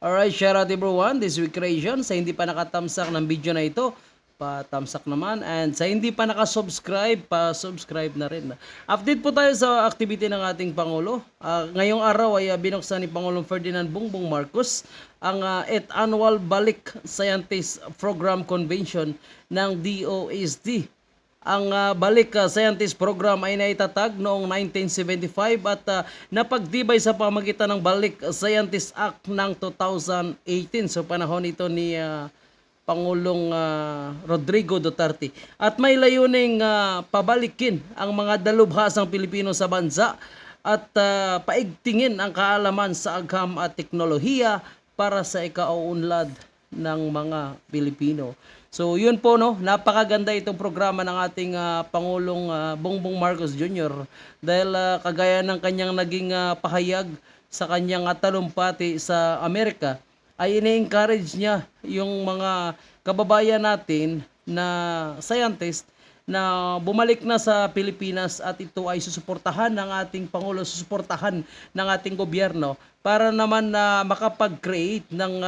Alright, shout out everyone. This week creation. Sa hindi pa nakatamsak ng video na ito, pa-tamsak naman. And sa hindi pa nakasubscribe, pa-subscribe na rin. Update po tayo sa activity ng ating Pangulo. Ngayong araw ay binuksan ni Pangulong Ferdinand Bongbong Marcos ang 8th Annual Balik Scientiest Program Convention ng DOST. Ang Balik Scientist Program ay naitatag noong 1975 at napagtibay sa pamagitan ng Balik Scientist Act ng 2018. So panahon ito ni Pangulong Rodrigo Duterte. At may layuning pabalikin ang mga dalubhasang Pilipino sa bansa at paigtingin ang kaalaman sa agham at teknolohiya para sa ikauunlad ng mga Pilipino. So yun po, no, napakaganda itong programa ng ating Pangulong Bongbong Marcos Jr. dahil kagaya ng kanyang naging pahayag sa kanyang talumpati sa Amerika ay ini-encourage niya yung mga kababayan natin na scientist na bumalik na sa Pilipinas at ito ay susuportahan ng ating Pangulo, susuportahan ng ating gobyerno para naman na makapag-create ng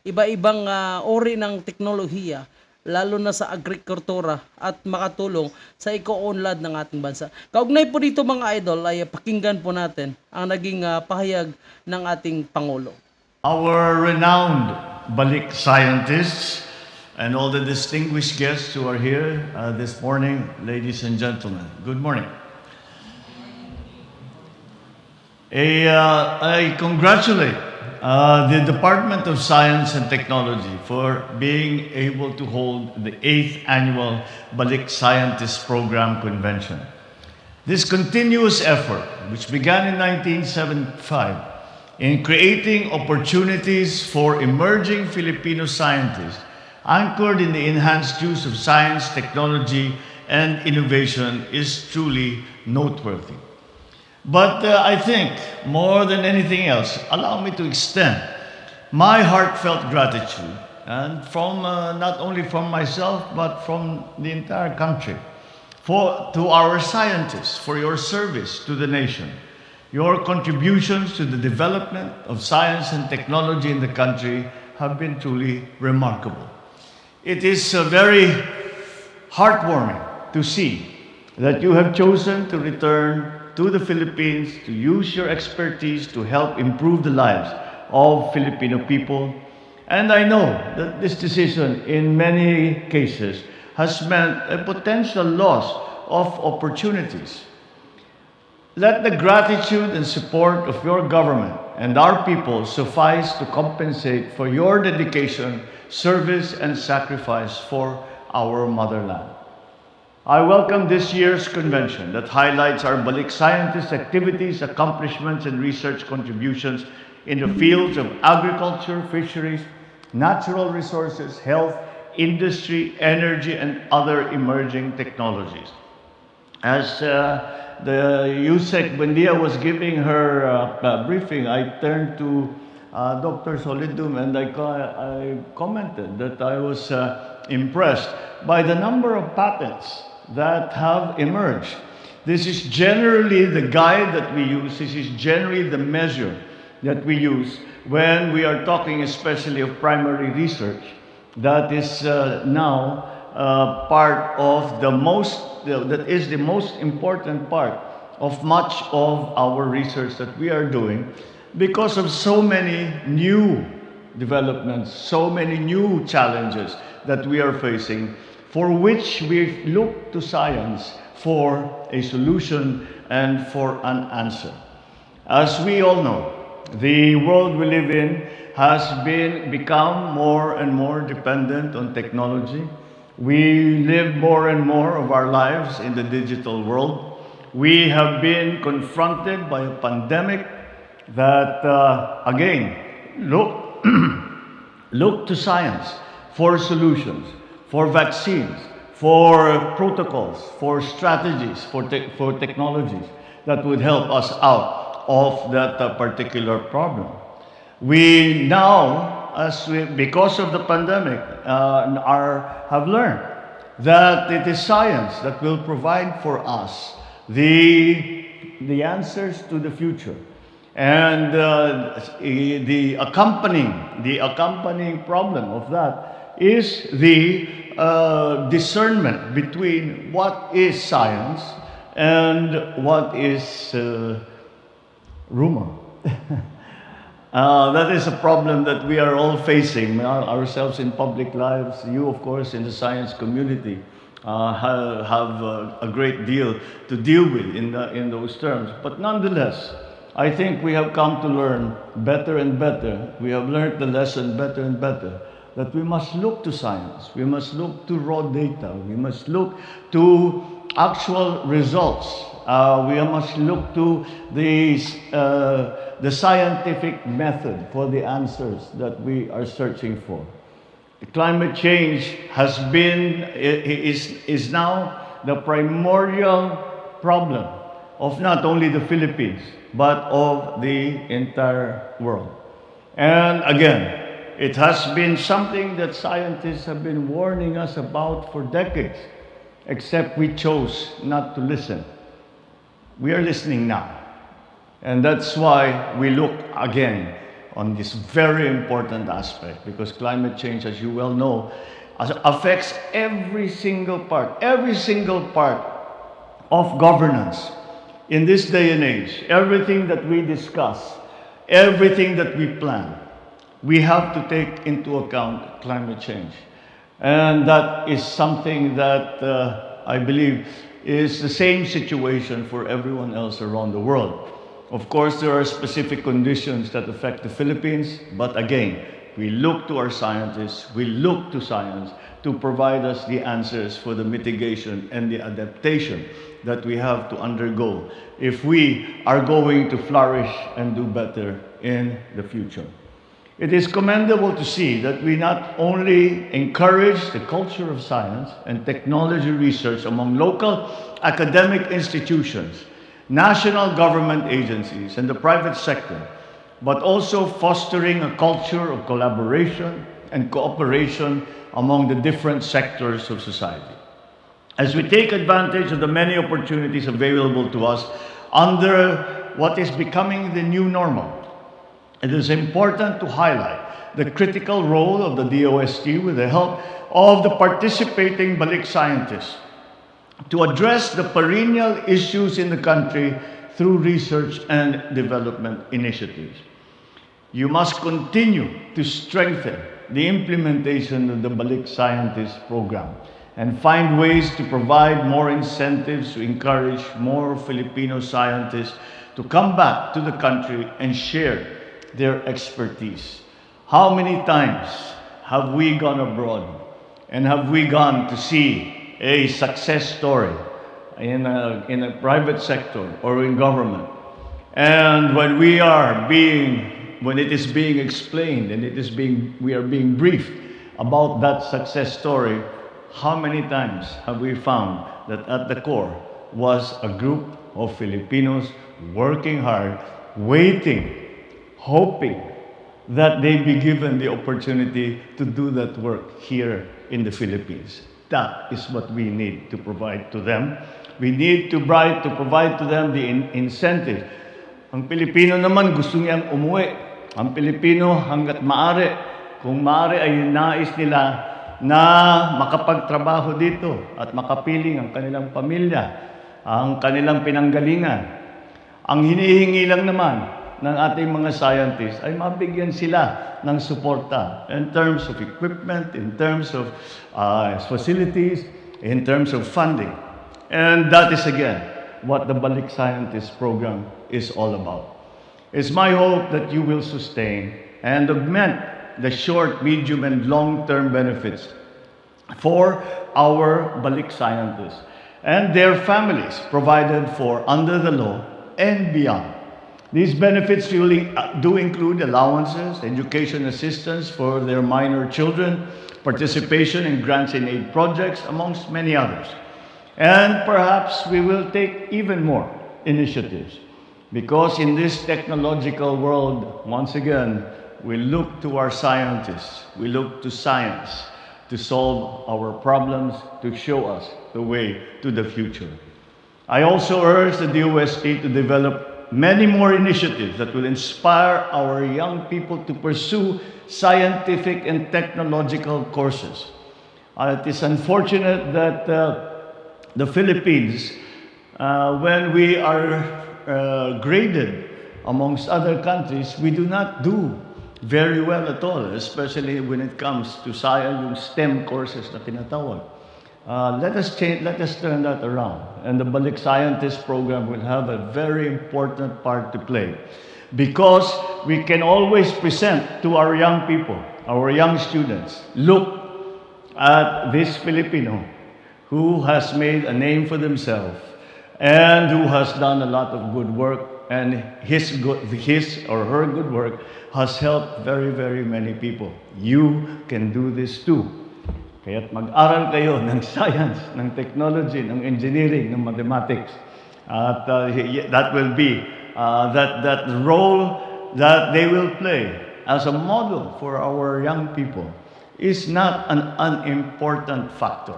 iba-ibang uri ng teknolohiya lalo na sa agrikultura at makatulong sa iko-unlad ng ating bansa. Kaugnay po dito mga idol ay pakinggan po natin ang naging pahayag ng ating Pangulo. Our renowned Balik scientists and all the distinguished guests who are here this morning, ladies and gentlemen, good morning. I congratulate the Department of Science and Technology for being able to hold the 8th Annual Balik Scientist Program Convention. This continuous effort, which began in 1975, in creating opportunities for emerging Filipino scientists, anchored in the enhanced use of science, technology, and innovation, is truly noteworthy. But I think, more than anything else, allow me to extend my heartfelt gratitude, and from not only from myself, but from the entire country, to our scientists for your service to the nation. Your contributions to the development of science and technology in the country have been truly remarkable. It is very heartwarming to see that you have chosen to return to the Philippines to use your expertise to help improve the lives of Filipino people. And I know that this decision in many cases has meant a potential loss of opportunities. Let the gratitude and support of your government and our people suffice to compensate for your dedication, service, and sacrifice for our motherland. I welcome this year's convention that highlights our Balik scientists' activities, accomplishments, and research contributions in the fields of agriculture, fisheries, natural resources, health, industry, energy, and other emerging technologies. As the USEC Buendia was giving her briefing, I turned to Dr. Solidum and I commented that I was impressed by the number of patents that have emerged. This is generally the guide that we use. This is generally the measure that we use when we are talking especially of primary research. That is now part of that is the most important part of much of our research that we are doing because of so many new developments, so many new challenges that we are facing, for which we look to science for a solution and for an answer. As we all know, the world we live in has become more and more dependent on technology. We live more and more of our lives in the digital world. We have been confronted by a pandemic that, again, look to science for solutions, for vaccines, for protocols, for strategies, for technologies that would help us out of that particular problem. We now, because of the pandemic, have learned that it is science that will provide for us the answers to the future. And the accompanying problem of that is the discernment between what is science and what is rumor. That is a problem that we are all facing, ourselves in public lives, you of course in the science community. Have a great deal to deal with in those terms. But nonetheless, I think we have come to learn better and better. We have learned the lesson better and better that we must look to science. We must look to raw data. We must look to actual results. We must look to the scientific method for the answers that we are searching for. Climate change is now the primordial problem of not only the Philippines, but of the entire world. And again, it has been something that scientists have been warning us about for decades, except we chose not to listen. We are listening now. And that's why we look again on this very important aspect, because climate change, as you well know, affects every single part of governance. In this day and age, everything that we discuss, everything that we plan, we have to take into account climate change. And that is something that I believe is the same situation for everyone else around the world. Of course, there are specific conditions that affect the Philippines, but again, we look to our scientists, we look to science to provide us the answers for the mitigation and the adaptation that we have to undergo if we are going to flourish and do better in the future. It is commendable to see that we not only encourage the culture of science and technology research among local academic institutions, national government agencies, and the private sector, but also fostering a culture of collaboration and cooperation among the different sectors of society. As we take advantage of the many opportunities available to us under what is becoming the new normal, it is important to highlight the critical role of the DOST with the help of the participating Balik scientists to address the perennial issues in the country through research and development initiatives. You must continue to strengthen the implementation of the Balik Scientist program and find ways to provide more incentives to encourage more Filipino scientists to come back to the country and share their expertise. How many times have we gone abroad and have we gone to see a success story in a private sector or in government, and when it is being explained and we are being briefed about that success story, how many times have we found that at the core was a group of Filipinos working hard, waiting, hoping that they be given the opportunity to do that work here in the Philippines. That is what we need to provide to them. We need to provide to them the incentive. Ang Pilipino naman gusto niyang umuwi. Ang Pilipino hanggat maaari, kung maaari ay nais nila na makapagtrabaho dito at makapiling ang kanilang pamilya, ang kanilang pinanggalingan. Ang hinihingi lang naman ng ating mga scientists ay mabigyan sila ng suporta in terms of equipment, in terms of facilities, in terms of funding. And that is again what the Balik Scientist program is all about. It's my hope that you will sustain and augment the short, medium, and long-term benefits for our Balik scientists and their families provided for under the law and beyond. These benefits really do include allowances, education assistance for their minor children, participation in grants and aid projects, amongst many others. And perhaps we will take even more initiatives, because in this technological world, once again, we look to our scientists, we look to science to solve our problems, to show us the way to the future. I also urge the DOST to develop many more initiatives that will inspire our young people to pursue scientific and technological courses. It is unfortunate that the Philippines, when we are graded amongst other countries, we do not do very well at all, especially when it comes to science, yung STEM courses na tinatawag. Let us turn that around. And the Balik Scientist program will have a very important part to play. Because we can always present to our young people, our young students, look at this Filipino who has made a name for themselves and who has done a lot of good work, and his or her good work has helped very, very many people. You can do this too. Kaya't mag-aral kayo ng science, ng technology, ng engineering, ng mathematics. At that will be that role that they will play as a model for our young people is not an unimportant factor.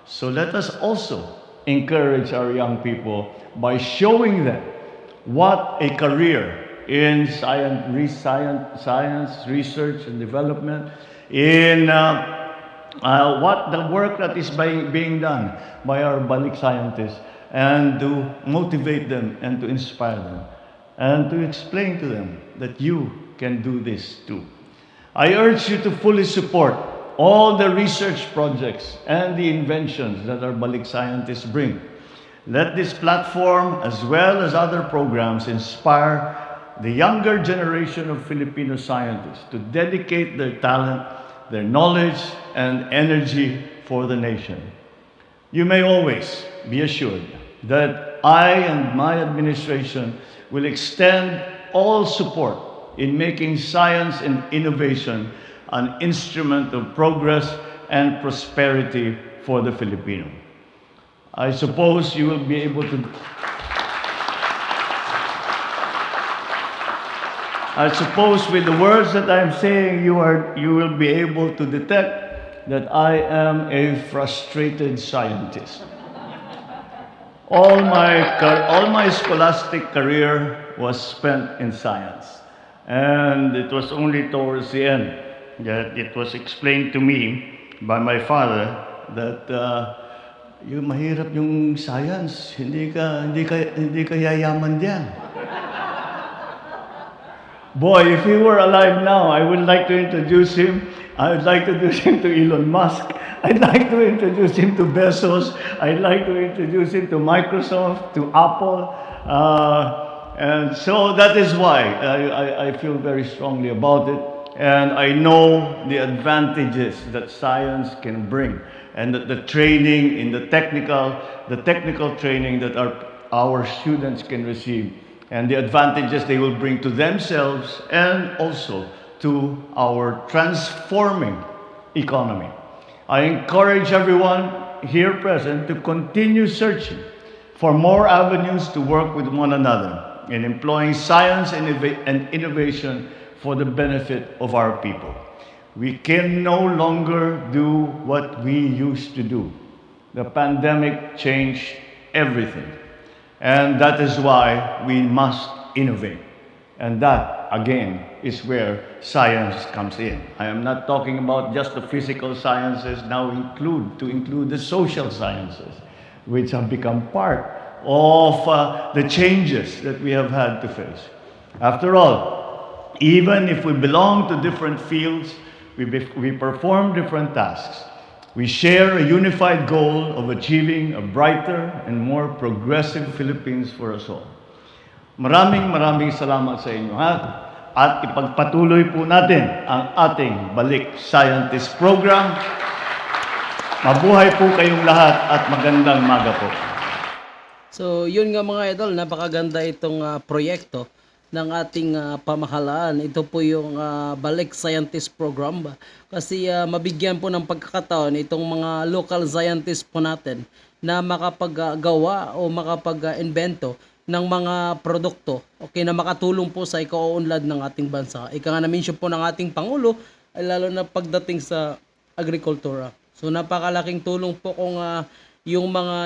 So let us also encourage our young people by showing them what a career in science, research and development, in what the work that is being done by our Balik scientists, and to motivate them and to inspire them and to explain to them that you can do this too. I urge you to fully support all the research projects and the inventions that our Balik scientists bring. Let this platform, as well as other programs, inspire the younger generation of Filipino scientists to dedicate their talent, their knowledge, and energy for the nation. You may always be assured that I and my administration will extend all support in making science and innovation an instrument of progress and prosperity for the Filipino. I suppose you will be able to I suppose with the words that I'm saying, you will be able to detect that I am a frustrated scientist. All my scholastic career was spent in science, and it was only towards the end that it was explained to me by my father that yung mahirap yung science, hindi ka yayaman diyan. Boy, if he were alive now, I would like to introduce him. I would like to introduce him to Elon Musk. I'd like to introduce him to Bezos. I'd like to introduce him to Microsoft, to Apple. And so that is why I feel very strongly about it. And I know the advantages that science can bring, and that the training in the technical training that our students can receive, and the advantages they will bring to themselves and also to our transforming economy. I encourage everyone here present to continue searching for more avenues to work with one another in employing science and innovation for the benefit of our people. We can no longer do what we used to do. The pandemic changed everything. And that is why we must innovate. And that, again, is where science comes in. I am not talking about just the physical sciences, now to include the social sciences, which have become part of the changes that we have had to face. After all, even if we belong to different fields, we perform different tasks. We share a unified goal of achieving a brighter and more progressive Philippines for us all. Maraming salamat sa inyo at ipagpatuloy po natin ang ating Balik Scientist program. Mabuhay po kayong lahat at magandang maga po. So, yun nga mga idol, napakaganda itong proyekto ng ating pamahalaan. Ito po yung Balik Scientist Program ba? Kasi mabigyan po ng pagkakataon itong mga local scientists po natin na makapaggawa o makapag-invento ng mga produkto na makatulong po sa ikaunlad ng ating bansa. Ika nga na-mention po ng ating Pangulo, ay lalo na pagdating sa agrikultura. So napakalaking tulong po kung yung mga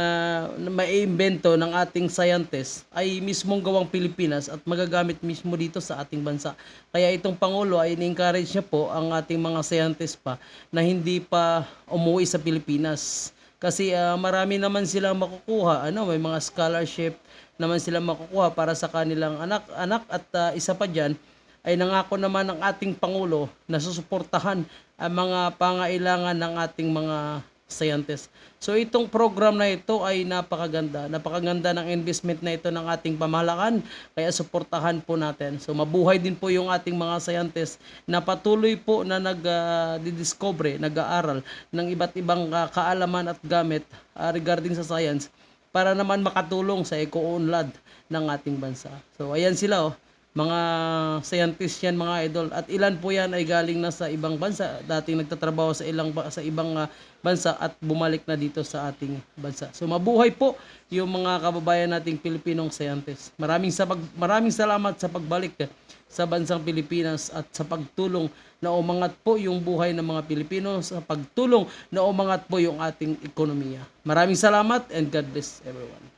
maiimbento ng ating scientist ay mismong gawang Pilipinas at magagamit mismo dito sa ating bansa. Kaya itong Pangulo ay in-encourage niya po ang ating mga scientist pa na hindi pa umuwi sa Pilipinas. Kasi marami naman silang makukuha, may mga scholarship naman silang makukuha para sa kanilang anak at isa pa diyan ay nangako naman ng ating Pangulo na susuportahan ang mga pangailangan ng ating mga scientist. So itong program na ito ay napakaganda. Napakaganda ng investment na ito ng ating pamahalaan. Kaya suportahan po natin. So mabuhay din po yung ating mga scientist na patuloy po na nag-discover, nag-aaral ng iba't ibang kaalaman at gamit regarding sa science para naman makatulong sa eco-unlad ng ating bansa. So ayan sila mga scientist yan mga idol at ilan po yan ay galing na sa ibang bansa, dating nagtatrabaho sa ibang bansa at bumalik na dito sa ating bansa. So mabuhay po yung mga kababayan nating Pilipinong scientist. Maraming salamat sa pagbalik sa bansang Pilipinas at sa pagtulong na umangat po yung buhay ng mga Pilipino, sa pagtulong na umangat po yung ating ekonomiya. Maraming salamat and God bless everyone.